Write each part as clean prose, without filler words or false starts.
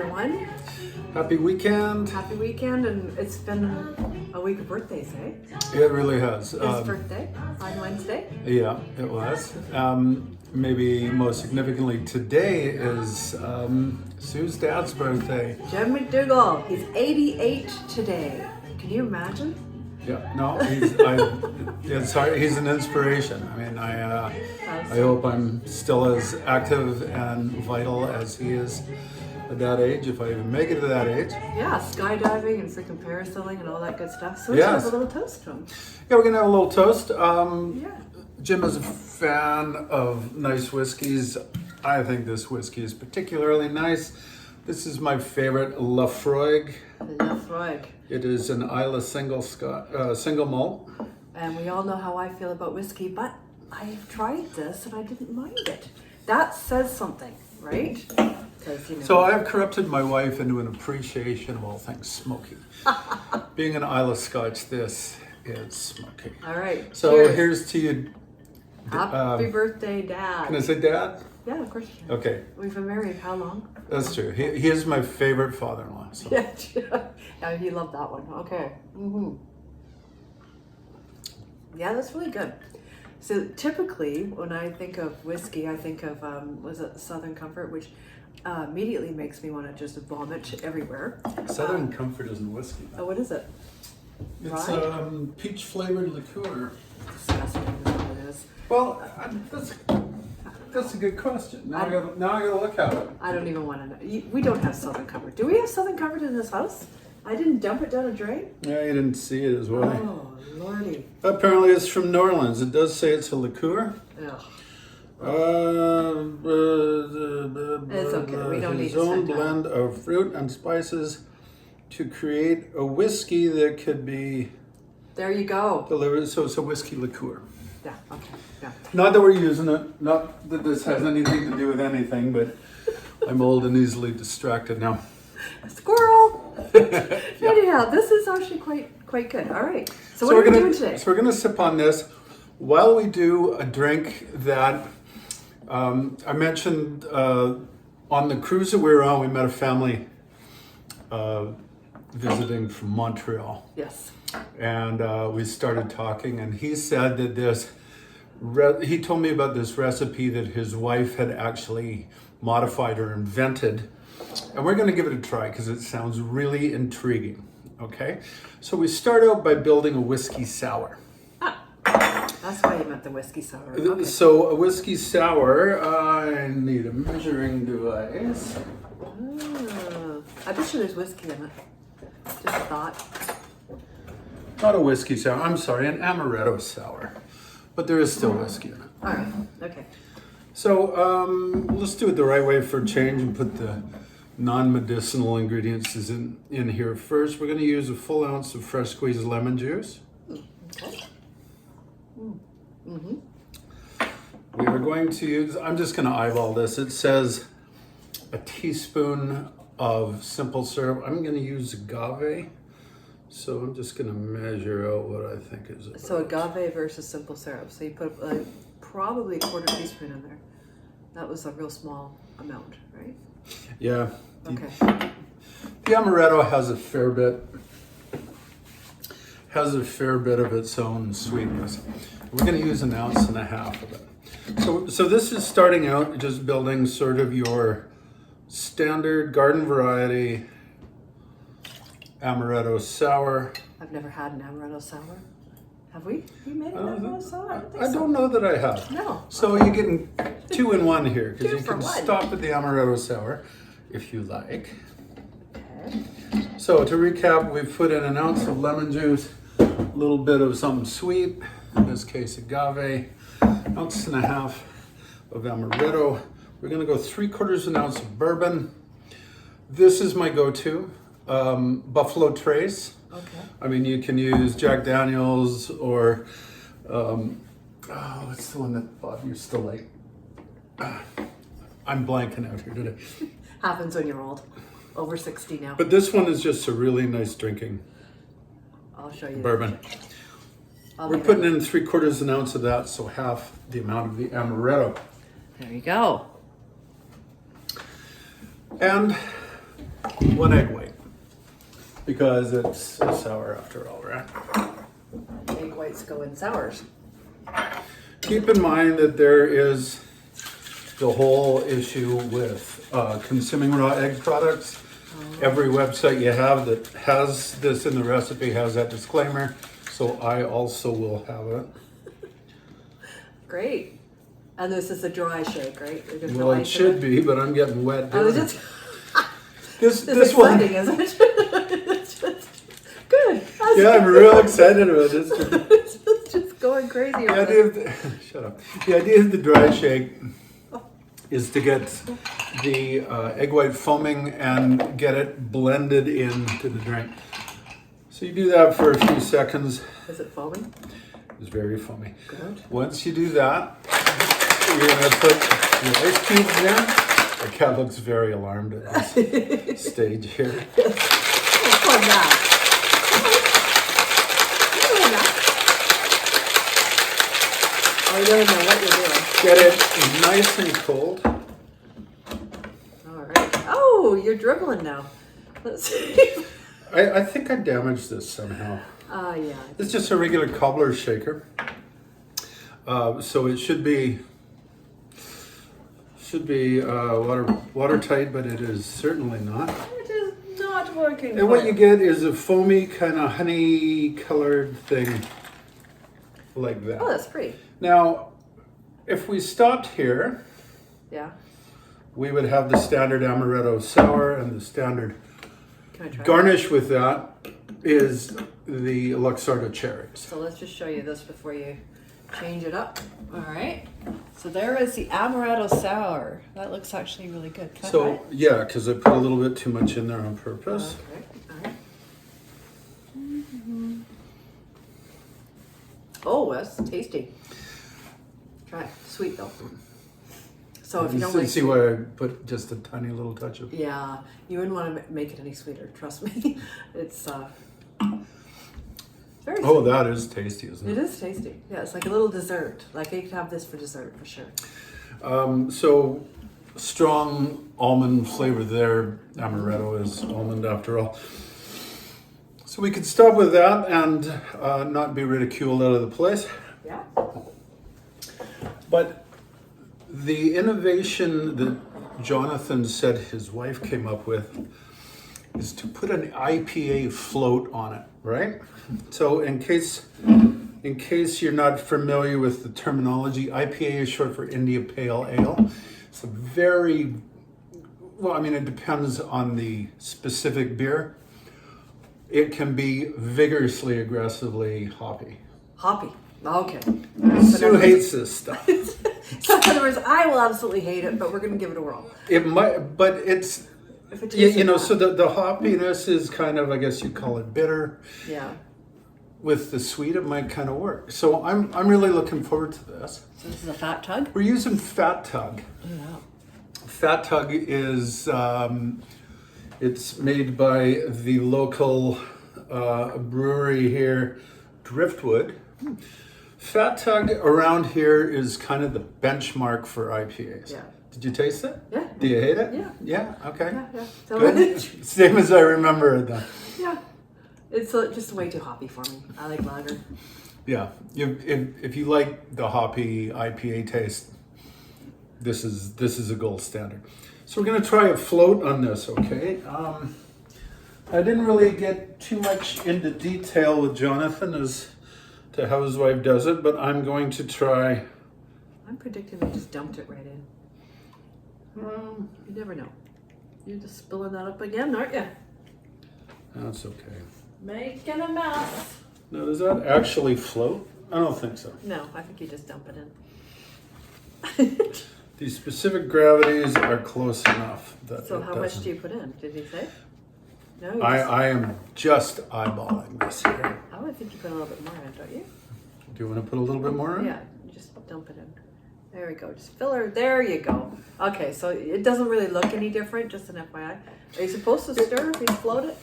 everyone. Happy weekend. Happy weekend, and it's been a week of birthdays, eh? It really has. His birthday on Wednesday. Yeah, it was. Maybe most significantly today is Sue's dad's birthday. Jim MacDougall. He's 88 today. Can you imagine? Yeah, no, he's an inspiration. I mean, I hope I'm still as active and vital as he is at that age, if I even make it to that age. Yeah, skydiving and freaking parasailing and all that good stuff. So Yes. let's have a little toast to him. Yeah, we're gonna have a little toast. Yeah. Jim is a fan of nice whiskeys. I think this whiskey is particularly nice. This is my favorite, Lafroig. Lafroig. It is an Isla single malt. And we all know how I feel about whiskey, but I've tried this and I didn't mind it. That says something, right? So I have corrupted my wife into an appreciation of all things smoky. Being an Isla Scotch, this is smoky. All right. So cheers. Here's to you. Happy birthday, Dad. Can I say Dad? Yeah, of course you can. Okay. We've been married how long? That's true. He is my favorite father-in-law. So. Yeah, he loved that one. Okay. Yeah, that's really good. So typically, when I think of whiskey, I think of was it Southern Comfort, which immediately makes me want to just vomit everywhere. Southern Comfort isn't whiskey. Oh, what is it? It's Rye? peach flavored liqueur. Disgusting. Is what it is. Well, that's a good question. Now I gotta look at it. I don't even want to know. We don't have Southern Comfort. Do we have Southern Comfort in this house? I didn't dump it down a drain. Yeah, you didn't see it as well. Oh, lordy. Apparently, it's from New Orleans. It does say it's a liqueur. Ugh. It's okay. We don't need his to own spend time. blend of fruit and spices to create a whiskey that could be There you go. delivered. So it's a whiskey liqueur. Yeah, okay. Yeah. Not that we're using it. Not that this has anything to do with anything, but I'm old and easily distracted now. Squirrel! Anyhow, this is actually quite good. All right. So what are we doing today? So we're going to sip on this while we do a drink that I mentioned on the cruise that we were on. We met a family visiting from Montreal. Yes. And we started talking, and he said that he told me about this recipe that his wife had actually modified or invented. And we're going to give it a try because it sounds really intriguing. Okay? So we start out by building a whiskey sour. That's why you meant the whiskey sour. Okay. So a whiskey sour, I need a measuring device. I bet you there's whiskey in it. Just a thought. Not a whiskey sour, I'm sorry, an Amaretto Sour. But there is still whiskey in it. All right. Okay. So let's do it the right way for a change and put the non-medicinal ingredients in here first. We're going to use a full ounce of fresh squeezed lemon juice. Okay. We are going to use, I'm just going to eyeball this. It says a teaspoon of simple syrup. I'm going to use agave. So I'm just going to measure out what I think is about. So agave versus simple syrup. So you put probably a quarter teaspoon in there. That was a real small amount, right? Yeah. Okay. The Amaretto has a fair bit of its own sweetness. We're going to use 1.5 ounces of it. So this is starting out just building sort of your standard garden variety Amaretto Sour. I've never had an Amaretto Sour. Have we? You made an Amaretto Sour? I don't think I so. don't know that I have. No. So you're getting 2 in 1 here because Two you for can one. stop at the Amaretto Sour if you like. Okay. So to recap, we've put in 1 ounce of lemon juice, a little bit of something sweet, in this case agave, 1.5 ounces of Amaretto. We're going to go 3/4 ounce of bourbon. This is my go-to, Buffalo Trace. Okay. I mean, you can use Jack Daniels or, what's the one that Bob used to like? I'm blanking out here today. Happens when you're old. Over 60 now. But this one is just a really nice drinking I'll show you. bourbon. I'll We're leave putting it. in 3/4 ounce of that, so half the amount of the Amaretto. There you go. And 1 egg white. Because it's a sour after all, right? Egg whites go in sours. Keep in mind that there is the whole issue with consuming raw egg products. Every website you have that has this in the recipe has that disclaimer, so I also will have it. Great. And this is a dry shake, right? There's no Well, it ice in should be, but I'm getting wet. I was doing it. just This one. exciting, isn't it? It's just good. Yeah, I'm real excited about this. It's just going crazy. The over idea of the, shut up. The idea of the dry shake is to get the egg white foaming and get it blended into the drink. So you do that for a few seconds. Is it foaming? It's very foamy. Good. Once you do that, you're gonna put your ice cubes in. The cat looks very alarmed at this stage here. What's on that? Oh, you don't know what you're doing. Get it nice and cold. All right. Oh, you're dribbling now. Let's see. I think I damaged this somehow. Yeah. It's just a regular cobbler shaker. So it should be watertight, but it is certainly not. It is not working. And what you get is a foamy kind of honey colored thing like that. Oh, that's pretty. Now, if we stopped here, Yeah. we would have the standard Amaretto Sour, and the standard Can I try? garnish with that is the Luxardo cherries. So let's just show you this before you change it up. All right. So there is the Amaretto Sour. That looks actually really good. Can I try So it? yeah, because I put a little bit too much in there on purpose. Okay. All right. Mm-hmm. Oh, that's tasty. Try it. Sweet though. So if you don't like see sweet- why I put just a tiny little touch of. yeah, you wouldn't want to make it any sweeter. Trust me. It's very Oh, sweet. that is tasty, isn't It it? is tasty. Yeah, it's like a little dessert. Like you could have this for dessert for sure. So strong almond flavor there. Amaretto is almond after all. So we could stop with that and not be ridiculed out of the place. Yeah. But the innovation that Jonathan said his wife came up with is to put an IPA float on it, right? So in case you're not familiar with the terminology, IPA is short for India Pale Ale. It's a very, well, I mean, it depends on the specific beer. It can be vigorously, aggressively hoppy. Hoppy. Okay. Sue hates this stuff. So in other words, I will absolutely hate it, but we're going to give it a whirl. It might, but it's, If it you tastes know, like so the hoppiness is kind of, I guess you'd call it bitter. that. Yeah. With the sweet, it might kind of work. So I'm really looking forward to this. So this is a Fat Tug? We're using Fat Tug. Yeah. Fat Tug is, it's made by the local brewery here, Driftwood. Fat Tug around here is kind of the benchmark for IPAs. Yeah. Did you taste it? Yeah. Do you hate it? Yeah. Yeah? Okay. Yeah. So Good. Same as I remember it then. yeah. It's just way too hoppy for me. I like lager. Yeah. If you like the hoppy IPA taste, this is a gold standard. So we're gonna try a float on this, okay? I didn't really get too much into detail with Jonathan as to how his wife does it, but I'm going to try. I'm predicting they just dumped it right in. You never know. You're just spilling that up again, aren't you? That's okay. Making a mess. Now, does that actually float? I don't think so. No, I think you just dump it in. These specific gravities are close enough that So it how much doesn't- do you put in? Did he say? No. you just- I am just eyeballing this here. I would think you put a little bit more in, don't you? Do you want to put a little bit more in? Yeah, you just dump it in. There we go. Just fill her. There you go. Okay, so it doesn't really look any different, just an FYI. Are you supposed to stir if you float it?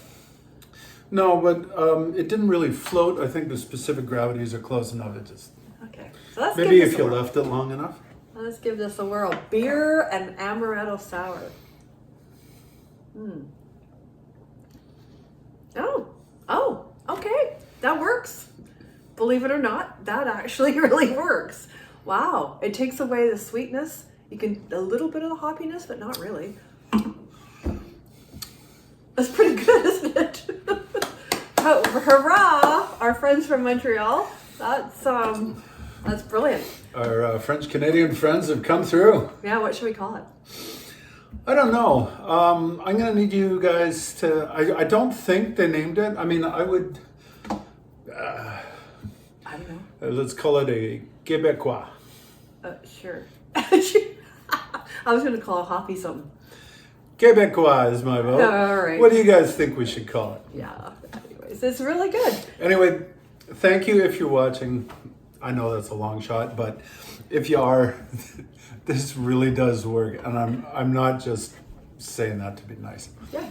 No, but it didn't really float. I think the specific gravities are close enough. It just Okay, so let's maybe give if this you a whirl. left it long enough. Let's give this a whirl. Beer and Amaretto Sour. believe it or not, that actually really works. Wow, it takes away the sweetness. You can, a little bit of the hoppiness, but not really. That's pretty good, isn't it? Oh, hurrah! Our friends from Montreal. That's brilliant. Our French Canadian friends have come through. Yeah, what should we call it? I don't know. I'm gonna need you guys to. I don't think they named it. I mean, I would. I don't know. Let's call it a Québécois. Sure. I was gonna call it hoppy something. Québécois is my vote. All right. What do you guys think we should call it? Yeah. Anyways, it's really good. Anyway, thank you if you're watching. I know that's a long shot, but if you are, this really does work, and I'm not just saying that to be nice. Yeah.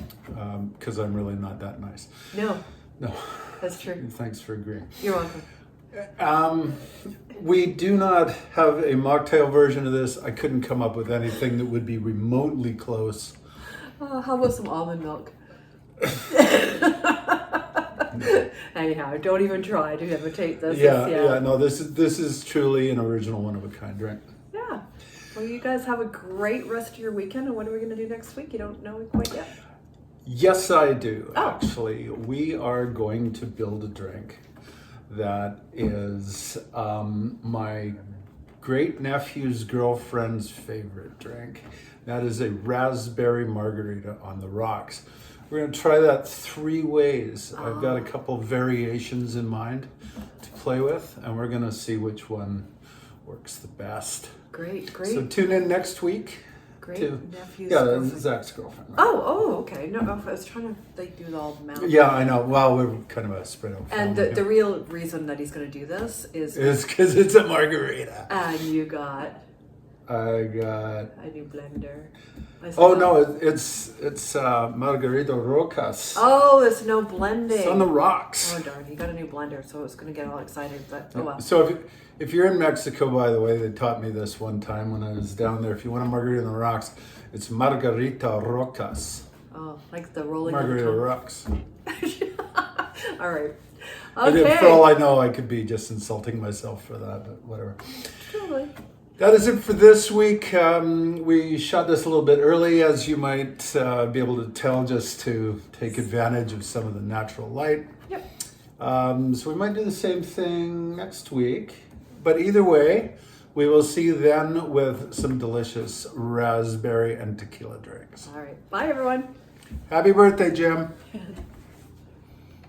Because I'm really not that nice. No. No. That's true. Thanks for agreeing. You're welcome. We do not have a mocktail version of this. I couldn't come up with anything that would be remotely close. How about some almond milk? Anyhow, don't even try to imitate this. Yeah. No, this is truly an original, one of a kind drink. Yeah. Well, you guys have a great rest of your weekend. And what are we going to do next week? You don't know quite yet. Yes, I do. Oh. Actually, we are going to build a drink that is my great nephew's girlfriend's favorite drink. That is a raspberry margarita on the rocks. We're going to try that 3 ways. I've got a couple variations in mind to play with, and we're going to see which one works the best. Great. So tune in next week. Great nephew's Yeah, girlfriend. Zach's girlfriend. Right? Oh, okay. No, I was trying to do all the math. Yeah, I know. Well, we're kind of a spread out And family. the real reason that he's going to do this is It's because it's a margarita. and you got I got. a new blender. Oh no, it's Margarita Rocas. Oh, there's no blending. It's on the rocks. Oh darn, he got a new blender, so it's going to get all excited. But oh well. So if you're in Mexico, by the way, they taught me this one time when I was down there. If you want a margarita on the rocks, it's Margarita Rocas. Oh, like the rolling. Margarita Rocks. All right. And Okay. for all I know, I could be just insulting myself for that, but whatever. Totally. That is it for this week. We shot this a little bit early, as you might be able to tell, just to take advantage of some of the natural light. Yep. So we might do the same thing next week. But either way, we will see you then with some delicious raspberry and tequila drinks. All right. Bye, everyone. Happy birthday, Jim.